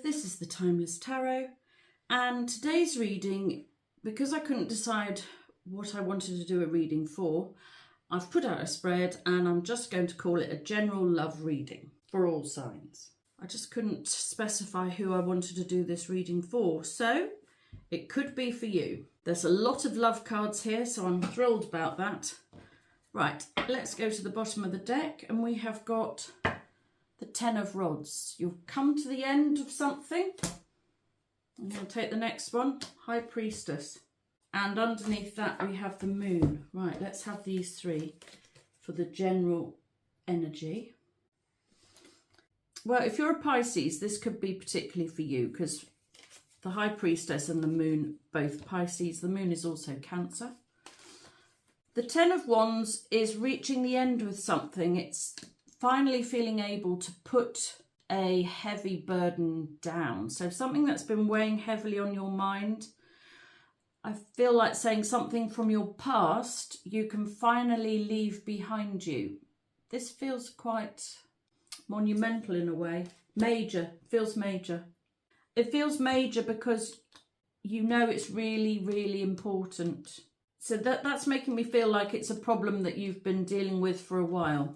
this is the Timeless Tarot, and today's reading, because I couldn't decide what I wanted to do a reading for, I've put out a spread and I'm just going to call it a general love reading for all signs. I just couldn't specify who I wanted to do this reading for, so it could be for you. There's a lot of love cards here, so I'm thrilled about that. Right, let's go to the bottom of the deck, and we have got the Ten of Rods. You've come to the end of something. I'm going to take the next one, High Priestess. And underneath that we have the Moon. Right, let's have these three for the general energy. Well, if you're a Pisces, this could be particularly for you, because the High Priestess and the Moon, both Pisces. The Moon is also Cancer. The Ten of Wands is reaching the end with something. It's finally feeling able to put a heavy burden down. So something that's been weighing heavily on your mind. I feel like saying something from your past you can finally leave behind you. This feels quite monumental in a way. Major, feels major. It feels major because you know it's really, really important. So that's making me feel like it's a problem that you've been dealing with for a while.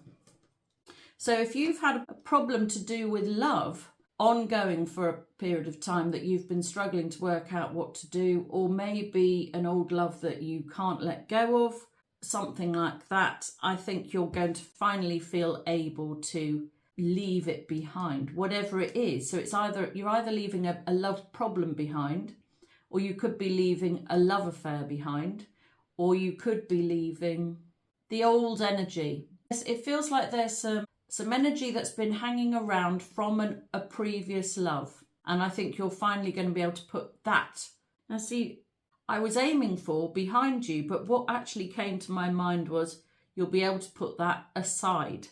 So if you've had a problem to do with love ongoing for a period of time that you've been struggling to work out what to do, or maybe an old love that you can't let go of, something like that, I think you're going to finally feel able to leave it behind, whatever it is. So it's you're either leaving a love problem behind, or you could be leaving a love affair behind, or you could be leaving the old energy. It feels like there's some energy that's been hanging around from a previous love. And I think you're finally going to be able to put that. Now see, I was aiming for behind you, but what actually came to my mind was you'll be able to put that aside.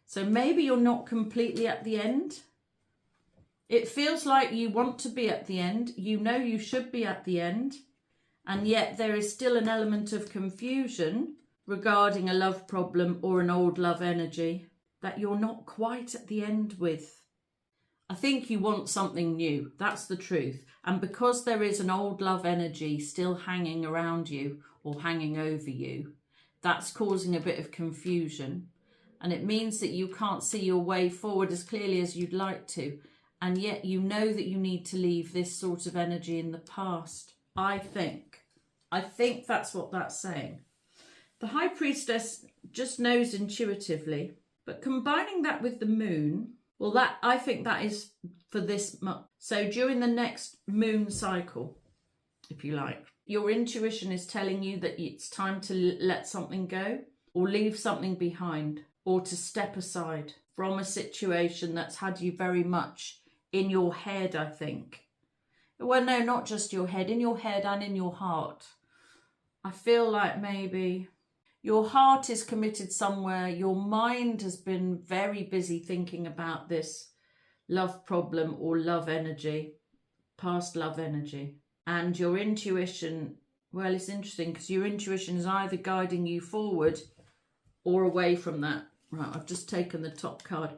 So maybe you're not completely at the end. It feels like you want to be at the end. You know you should be at the end. And yet there is still an element of confusion regarding a love problem or an old love energy that you're not quite at the end with. I think you want something new. That's the truth. And because there is an old love energy still hanging around you or hanging over you, that's causing a bit of confusion. And it means that you can't see your way forward as clearly as you'd like to. And yet you know that you need to leave this sort of energy in the past. I think that's what that's saying. The High Priestess just knows intuitively. But combining that with the Moon, well, I think that is for this month. So during the next moon cycle, if you like, your intuition is telling you that it's time to let something go or leave something behind or to step aside from a situation that's had you very much in your head, I think. Well, no, not just your head, in your head and in your heart. I feel like maybe your heart is committed somewhere. Your mind has been very busy thinking about this love problem or love energy, past love energy. And your intuition, well, it's interesting because your intuition is either guiding you forward or away from that. Right, I've just taken the top card.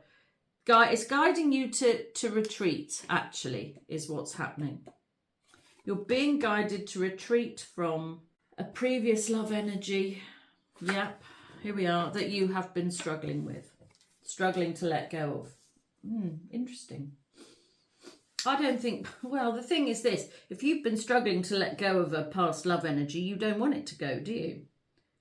It's guiding you to retreat, actually, is what's happening. You're being guided to retreat from a previous love energy. Yep, here we are, that you have been struggling with, struggling to let go of. Interesting. I don't think, well, the thing is this, if you've been struggling to let go of a past love energy, you don't want it to go, do you?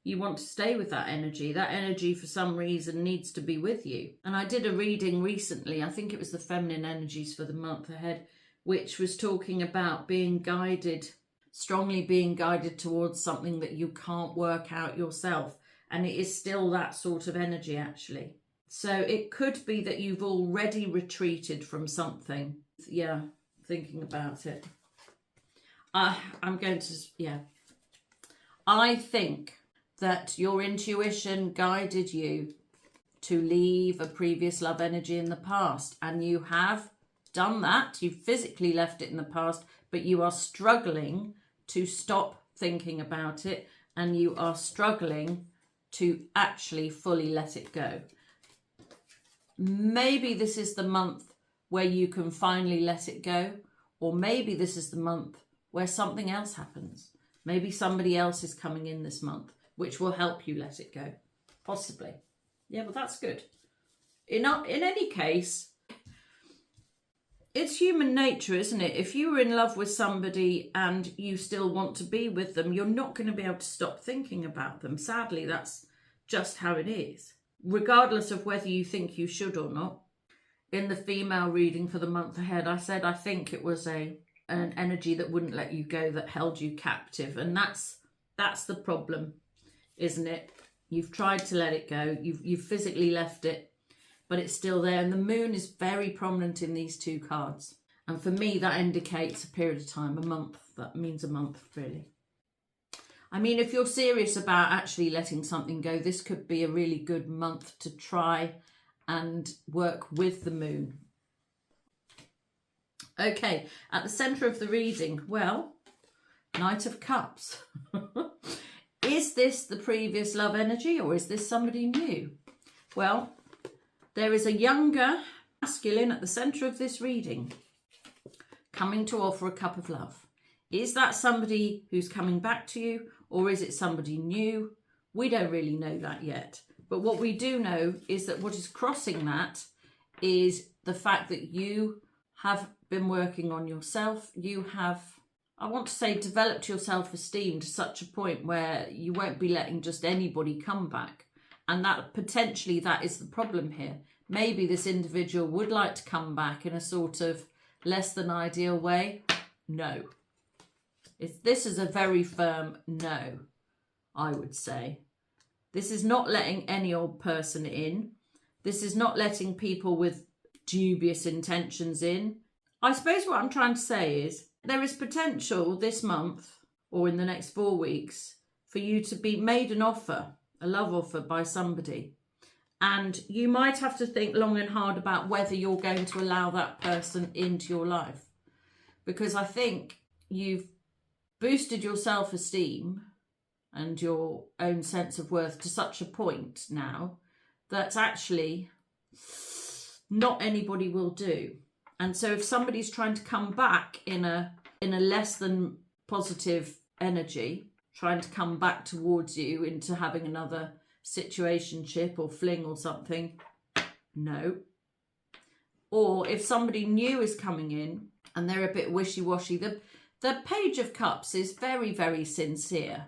You want to stay with that energy. That energy, for some reason, needs to be with you. And I did a reading recently, I think it was the feminine energies for the month ahead, which was talking about being guided, strongly being guided towards something that you can't work out yourself. And it is still that sort of energy, actually. So it could be that you've already retreated from something. Yeah, thinking about it. I think that your intuition guided you to leave a previous love energy in the past. And you have done that. You've physically left it in the past, but you are struggling to stop thinking about it, and you are struggling to actually fully let it go. Maybe this is the month where you can finally let it go. Or maybe this is the month where something else happens. Maybe somebody else is coming in this month, which will help you let it go. Possibly. Yeah, well, that's good. In any case, it's human nature, isn't it? If you were in love with somebody and you still want to be with them, you're not going to be able to stop thinking about them. Sadly, that's just how it is, regardless of whether you think you should or not. In the female reading for the month ahead, I said I think it was an energy that wouldn't let you go, that held you captive. And that's the problem, isn't it? You've tried to let it go. You've physically left it, but it's still there. And the moon is very prominent in these two cards. And for me, that indicates a period of time, a month. That means a month, really. I mean, if you're serious about actually letting something go, this could be a really good month to try and work with the moon. Okay, at the centre of the reading, well, Knight of Cups. Is this the previous love energy, or is this somebody new? Well, there is a younger masculine at the centre of this reading coming to offer a cup of love. Is that somebody who's coming back to you, or is it somebody new? We don't really know that yet. But what we do know is that what is crossing that is the fact that you have been working on yourself. You have, I want to say, developed your self-esteem to such a point where you won't be letting just anybody come back. And that potentially that is the problem here. Maybe this individual would like to come back in a sort of less than ideal way. No. This is a very firm no, I would say. This is not letting any old person in. This is not letting people with dubious intentions in. I suppose what I'm trying to say is there is potential this month or in the next 4 weeks for you to be made an offer, a love offer by somebody. And you might have to think long and hard about whether you're going to allow that person into your life. Because I think you've boosted your self-esteem and your own sense of worth to such a point now that actually not anybody will do. And so if somebody's trying to come back in a less than positive energy, trying to come back towards you into having another situationship or fling or something, no. Or if somebody new is coming in and they're a bit wishy-washy, the Page of Cups is very, very sincere.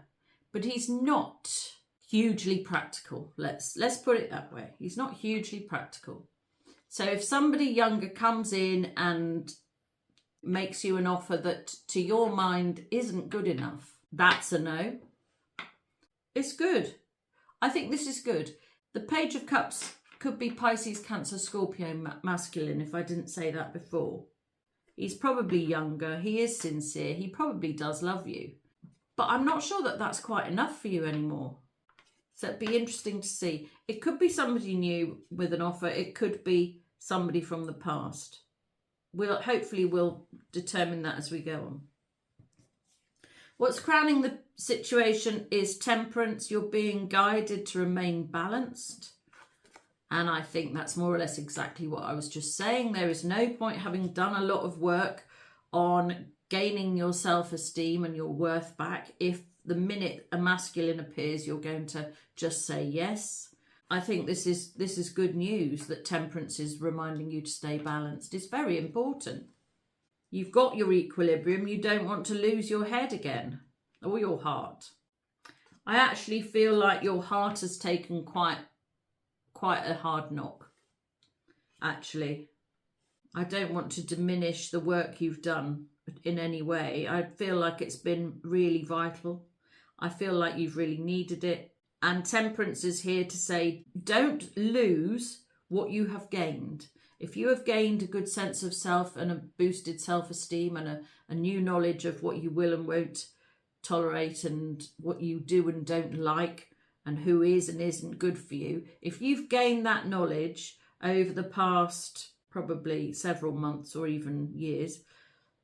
But he's not hugely practical. Let's put it that way. He's not hugely practical. So if somebody younger comes in and makes you an offer that to your mind isn't good enough, that's a no. It's good. I think this is good. The Page of Cups could be Pisces, Cancer, Scorpio masculine, if I didn't say that before. He's probably younger. He is sincere. He probably does love you. But I'm not sure that that's quite enough for you anymore. So it'd be interesting to see. It could be somebody new with an offer. It could be somebody from the past. Hopefully we'll determine that as we go on. What's crowning the situation is Temperance. You're being guided to remain balanced. And I think that's more or less exactly what I was just saying. There is no point having done a lot of work on gaining your self-esteem and your worth back if the minute a masculine appears, you're going to just say yes. I think this is good news that Temperance is reminding you to stay balanced. It's very important. You've got your equilibrium. You don't want to lose your head again or your heart. I actually feel like your heart has taken quite a hard knock, actually. I don't want to diminish the work you've done in any way. I feel like it's been really vital. I feel like you've really needed it. And Temperance is here to say, don't lose what you have gained. If you have gained a good sense of self and a boosted self-esteem and a new knowledge of what you will and won't tolerate and what you do and don't like and who is and isn't good for you, if you've gained that knowledge over the past probably several months or even years,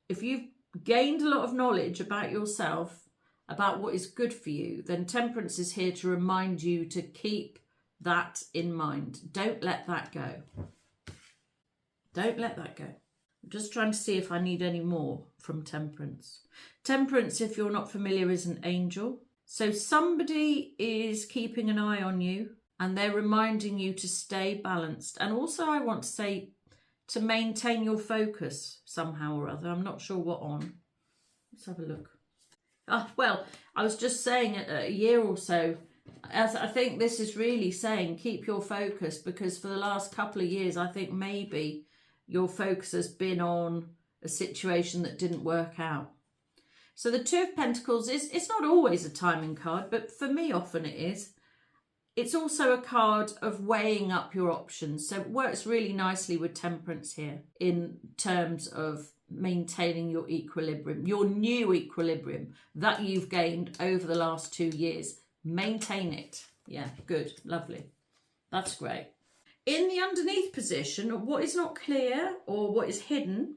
if you've gained a lot of knowledge about yourself, about what is good for you, then Temperance is here to remind you to keep that in mind. Don't let that go. Don't let that go. I'm just trying to see if I need any more from Temperance. Temperance, if you're not familiar, is an angel. So somebody is keeping an eye on you and they're reminding you to stay balanced. And also I want to say to maintain your focus somehow or other. I'm not sure what on. Let's have a look. Well, I was just saying a year or so, as I think this is really saying keep your focus, because for the last couple of years, I think maybe your focus has been on a situation that didn't work out. So the Two of Pentacles it's not always a timing card, but for me often it is. It's also a card of weighing up your options. So it works really nicely with Temperance here in terms of maintaining your equilibrium, your new equilibrium that you've gained over the last 2 years. Maintain it. Yeah, good, lovely. That's great. In the underneath position, what is not clear or what is hidden,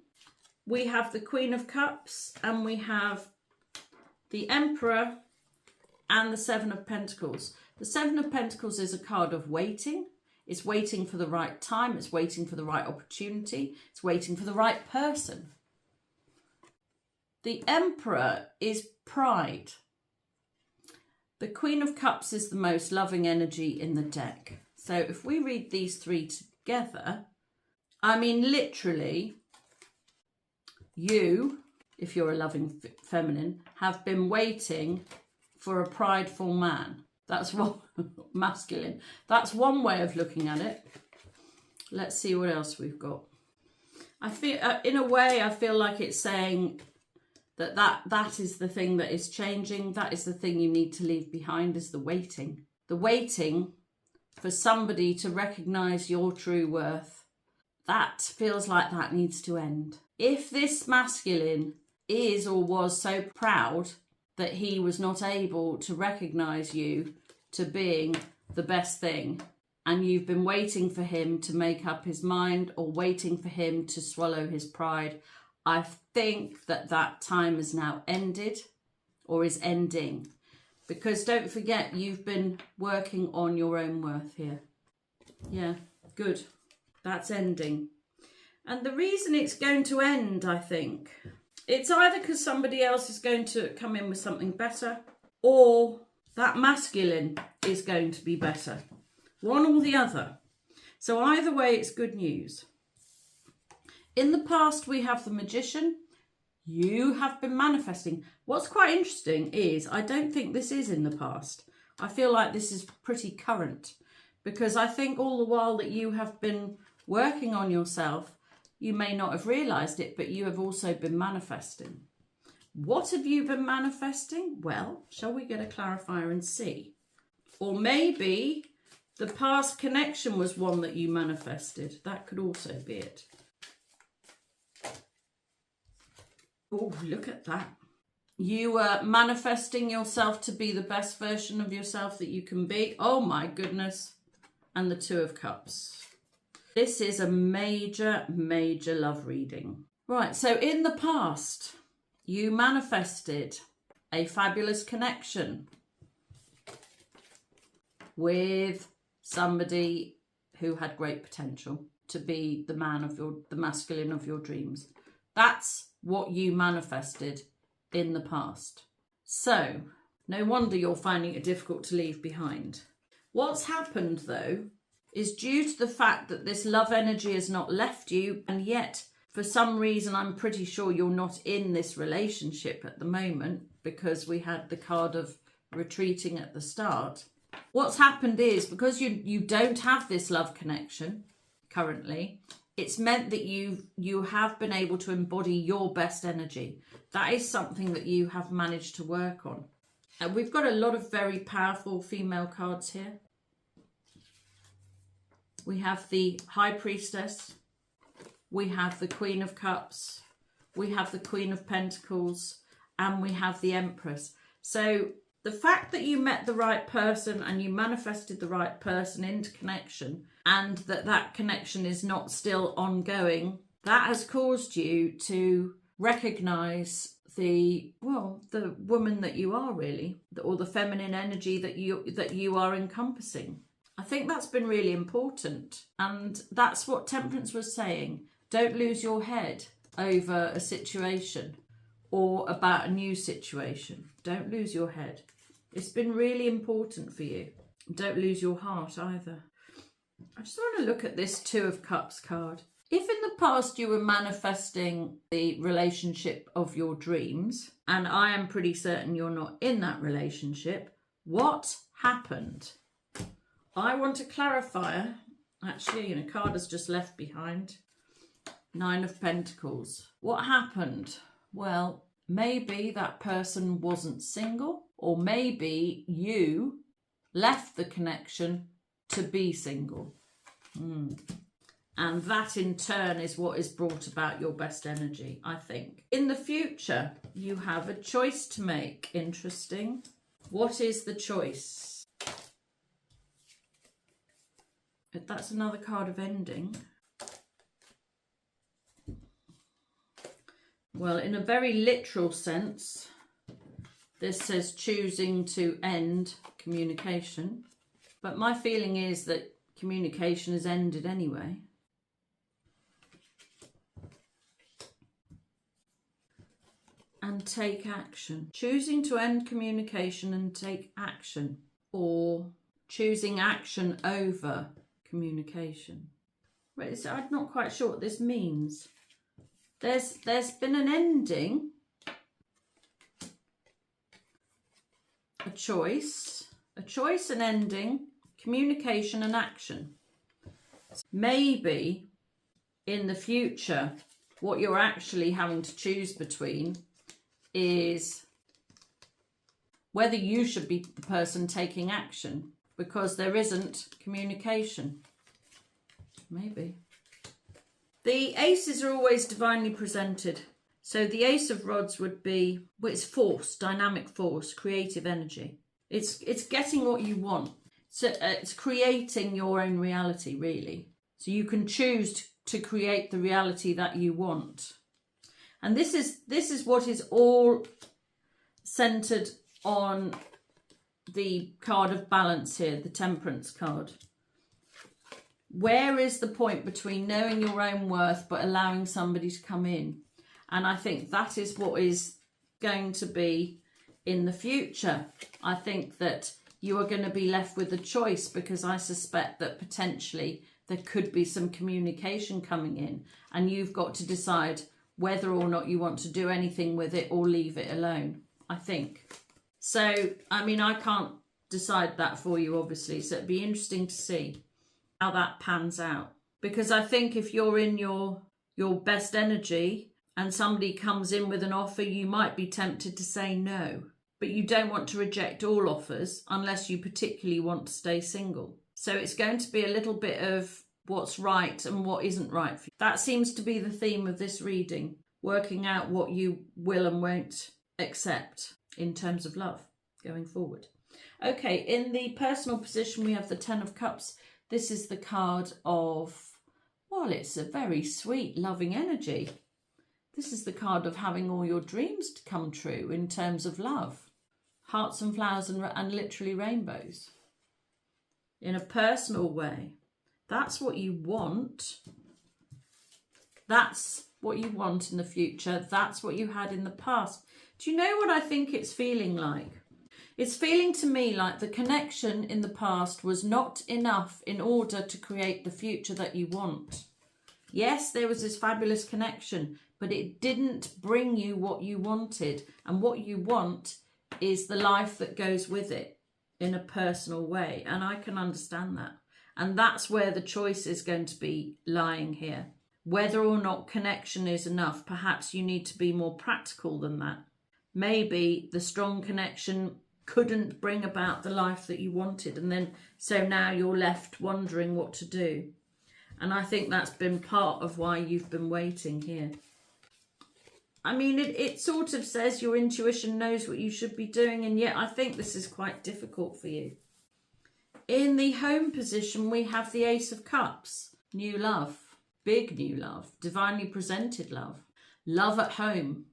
we have the Queen of Cups and we have the Emperor and the Seven of Pentacles. The Seven of Pentacles is a card of waiting. It's waiting for the right time. It's waiting for the right opportunity. It's waiting for the right person. The Emperor is pride. The Queen of Cups is the most loving energy in the deck. So if we read these three together, I mean, literally, you, if you're a loving feminine, have been waiting for a prideful man. That's one, masculine. That's one way of looking at it. Let's see what else we've got. I feel, in a way, I feel like it's saying that is the thing that is changing. That is the thing you need to leave behind, is the waiting. The waiting for somebody to recognise your true worth. That feels like that needs to end. If this masculine is or was so proud that he was not able to recognise you to being the best thing, and you've been waiting for him to make up his mind or waiting for him to swallow his pride, I think that time has now ended or is ending. Because don't forget, you've been working on your own worth here. Yeah, good. That's ending. And the reason it's going to end, I think, it's either because somebody else is going to come in with something better, or that masculine is going to be better. One or the other. So either way, it's good news. In the past, we have the Magician. You have been manifesting. What's quite interesting is I don't think this is in the past. I feel like this is pretty current, because I think all the while that you have been working on yourself, you may not have realised it, but you have also been manifesting. What have you been manifesting? Well, shall we get a clarifier and see? Or maybe the past connection was one that you manifested. That could also be it. Oh, look at that. You were manifesting yourself to be the best version of yourself that you can be. Oh my goodness. And the Two of Cups. This is a major, major love reading. Right, so in the past, you manifested a fabulous connection with somebody who had great potential to be the man of the masculine of your dreams. That's what you manifested in the past. So, no wonder you're finding it difficult to leave behind. What's happened, though, is due to the fact that this love energy has not left you, and yet, for some reason, I'm pretty sure you're not in this relationship at the moment, because we had the card of retreating at the start. What's happened is, because you don't have this love connection currently, it's meant that you have been able to embody your best energy. That is something that you have managed to work on. And we've got a lot of very powerful female cards here. We have the High Priestess. We have the Queen of Cups. We have the Queen of Pentacles. And we have the Empress. So the fact that you met the right person and you manifested the right person into connection, and that connection is not still ongoing, that has caused you to recognise the woman that you are, really, or the feminine energy that you are encompassing. I think that's been really important, and that's what Temperance was saying. Don't lose your head over a situation or about a new situation. Don't lose your head. It's been really important for you. Don't lose your heart either. I just want to look at this Two of Cups card. If in the past you were manifesting the relationship of your dreams, and I am pretty certain you're not in that relationship, what happened? I want a clarifier. Actually, a card has just left behind. Nine of Pentacles. What happened? Well, maybe that person wasn't single, or maybe you left the connection to be single. And that in turn is what is brought about your best energy, I think. In the future, you have a choice to make. Interesting. What is the choice? That's another card of ending. Well, in a very literal sense, this says choosing to end communication. But my feeling is that communication has ended anyway. And take action. Choosing to end communication and take action. Or choosing action over communication. Right, so I'm not quite sure what this means. There's been an ending. A choice, an ending, communication and action. Maybe in the future, what you're actually having to choose between is whether you should be the person taking action because there isn't communication. Maybe. The aces are always divinely presented. So the Ace of Rods would be, well, it's force, dynamic force, creative energy. It's getting what you want. So it's creating your own reality, really. So you can choose to create the reality that you want. And this is what is all centered on the card of balance here, the Temperance card. Where is the point between knowing your own worth but allowing somebody to come in? And I think that is what is going to be in the future. I think that you are going to be left with a choice because I suspect that potentially there could be some communication coming in and you've got to decide whether or not you want to do anything with it or leave it alone, I think. So, I mean, I can't decide that for you, obviously. So it'd be interesting to see how that pans out. Because I think if you're in your best energy and somebody comes in with an offer, you might be tempted to say no. But you don't want to reject all offers unless you particularly want to stay single. So it's going to be a little bit of what's right and what isn't right for you. That seems to be the theme of this reading, working out what you will and won't accept in terms of love going forward. Okay, in the personal position, we have the Ten of Cups. This is the card of, well, it's a very sweet, loving energy. This is the card of having all your dreams to come true in terms of love. Hearts and flowers and literally rainbows. In a personal way. That's what you want. That's what you want in the future. That's what you had in the past. Do you know what I think it's feeling like? It's feeling to me like the connection in the past was not enough in order to create the future that you want. Yes, there was this fabulous connection, but it didn't bring you what you wanted. And what you want is the life that goes with it in a personal way. And I can understand that. And that's where the choice is going to be lying here. Whether or not connection is enough, perhaps you need to be more practical than that. Maybe the strong connection couldn't bring about the life that you wanted. And then, so now you're left wondering what to do. And I think that's been part of why you've been waiting here. I mean, it sort of says your intuition knows what you should be doing. And yet I think this is quite difficult for you. In the home position, we have the Ace of Cups. New love, big new love, divinely presented love. Love at home,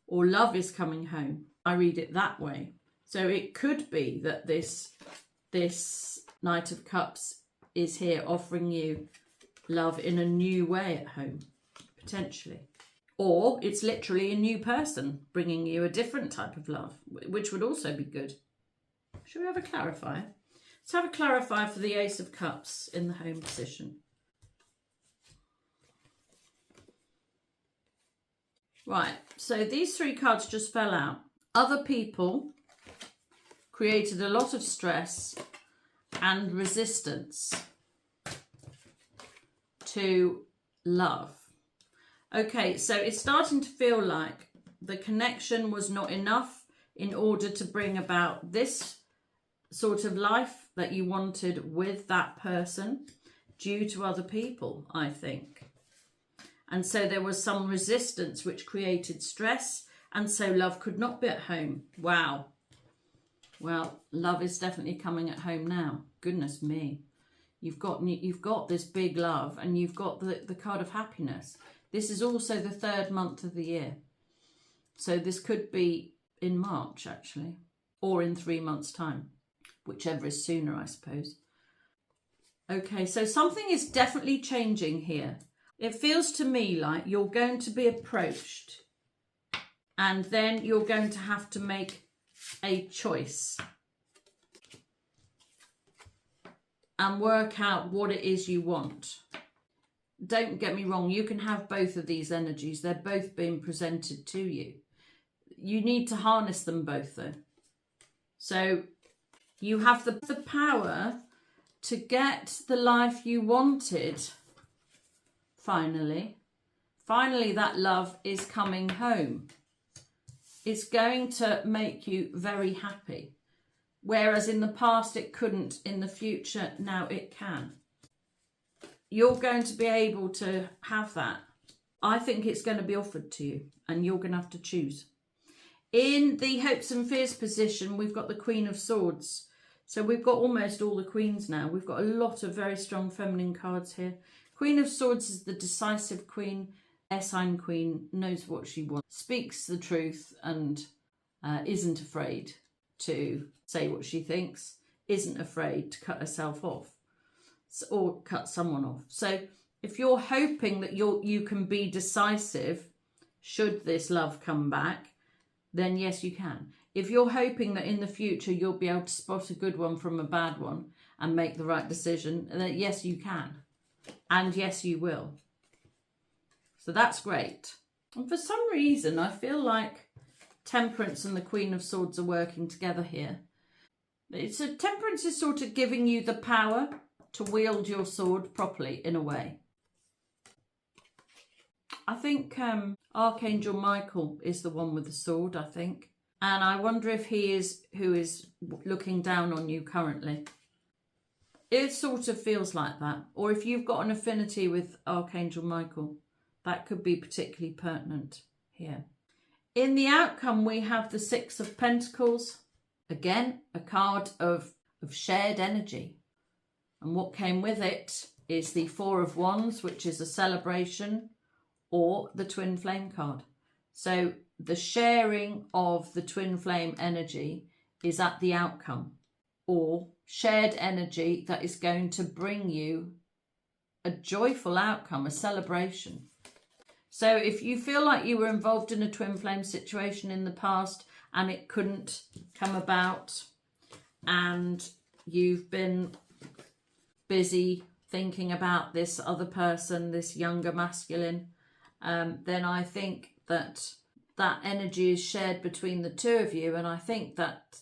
or love is coming home. I read it that way. So it could be that this Knight of Cups is here offering you love in a new way at home. potentially. Or it's literally a new person bringing you a different type of love, which would also be good. Should we have a clarifier? Let's have a clarifier for the Ace of Cups in the home position. Right, so these three cards just fell out. Other people created a lot of stress and resistance to love. Okay, so it's starting to feel like the connection was not enough in order to bring about this sort of life that you wanted with that person due to other people, I think. And so there was some resistance which created stress, and so love could not be at home. Wow. Well, love is definitely coming at home now. Goodness me. You've got this big love, and you've got the card of happiness. This is also the 3rd month of the year. So this could be in March, actually, or in 3 months' time, whichever is sooner, I suppose. Okay, so something is definitely changing here. It feels to me like you're going to be approached, and then you're going to have to make a choice and work out what it is you want. Don't get me wrong, you can have both of these energies. They're both being presented to you. You need to harness them both, though. So you have the power to get the life you wanted. Finally, that love is coming home. It's going to make you very happy. Whereas in the past it couldn't, in the future now it can. You're going to be able to have that. I think it's going to be offered to you, and you're going to have to choose. In the hopes and fears position, we've got the Queen of Swords. So we've got almost all the queens now. We've got a lot of very strong feminine cards here. Queen of Swords is the decisive queen. Air sign queen, knows what she wants, speaks the truth, and isn't afraid to say what she thinks, isn't afraid to cut herself off or cut someone off. So if you're hoping that you can be decisive should this love come back, then yes, you can. If you're hoping that in the future you'll be able to spot a good one from a bad one and make the right decision, then yes, you can. And yes, you will. So that's great. And for some reason, I feel like Temperance and the Queen of Swords are working together here. So Temperance is sort of giving you the power to wield your sword properly, in a way. I think Archangel Michael is the one with the sword, I think. And I wonder if he is who is looking down on you currently. It sort of feels like that. Or if you've got an affinity with Archangel Michael, that could be particularly pertinent here. In the outcome, we have the Six of Pentacles. Again, a card of shared energy. And what came with it is the Four of Wands, which is a celebration, or the Twin Flame card. So the sharing of the Twin Flame energy is at the outcome, or shared energy that is going to bring you a joyful outcome, a celebration. So if you feel like you were involved in a twin flame situation in the past and it couldn't come about, and you've been busy thinking about this other person, this younger masculine, then I think that energy is shared between the two of you, and I think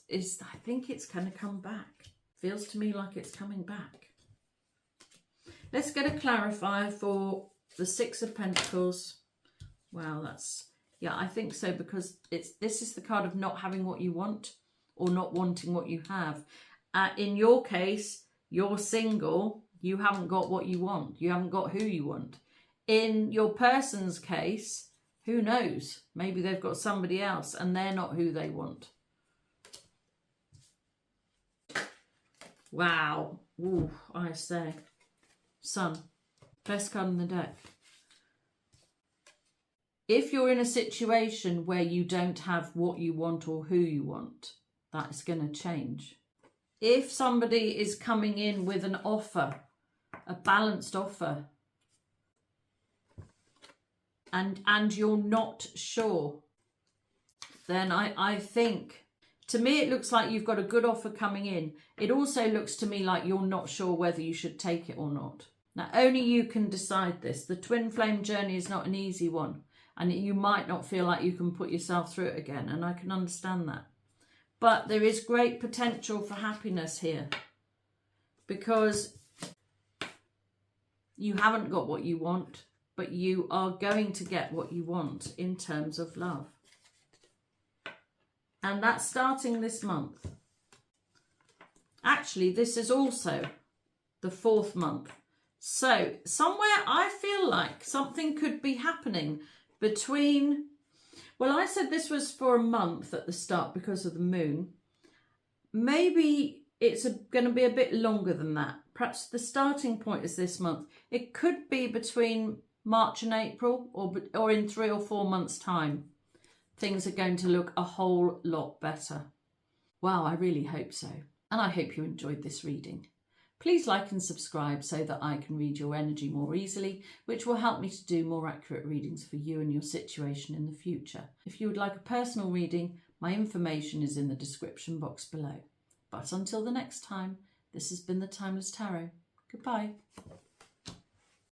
it's going to come back. Feels to me like it's coming back. Let's get a clarifier for the Six of Pentacles. Wow, I think so, because this is the card of not having what you want or not wanting what you have. In your case, you're single, you haven't got what you want, you haven't got who you want. In your person's case, who knows? Maybe they've got somebody else and they're not who they want. Wow. Ooh, I say. Sun. Best card in the deck. If you're in a situation where you don't have what you want or who you want, that's going to change. If somebody is coming in with an offer, a balanced offer, and you're not sure, then I think, to me, it looks like you've got a good offer coming in. It also looks to me like you're not sure whether you should take it or not. Now, only you can decide this. The twin flame journey is not an easy one, and you might not feel like you can put yourself through it again, and I can understand that. But there is great potential for happiness here, because you haven't got what you want, but you are going to get what you want in terms of love. And that's starting this month. Actually, this is also the 4th month. So somewhere I feel like something could be happening between, well, I said this was for a month at the start because of the moon. Maybe it's going to be a bit longer than that. Perhaps the starting point is this month. It could be between March and April, or in 3 or 4 months' time. Things are going to look a whole lot better. Well, I really hope so. And I hope you enjoyed this reading. Please like and subscribe so that I can read your energy more easily, which will help me to do more accurate readings for you and your situation in the future. If you would like a personal reading, my information is in the description box below. But until the next time, this has been the Timeless Tarot. Goodbye.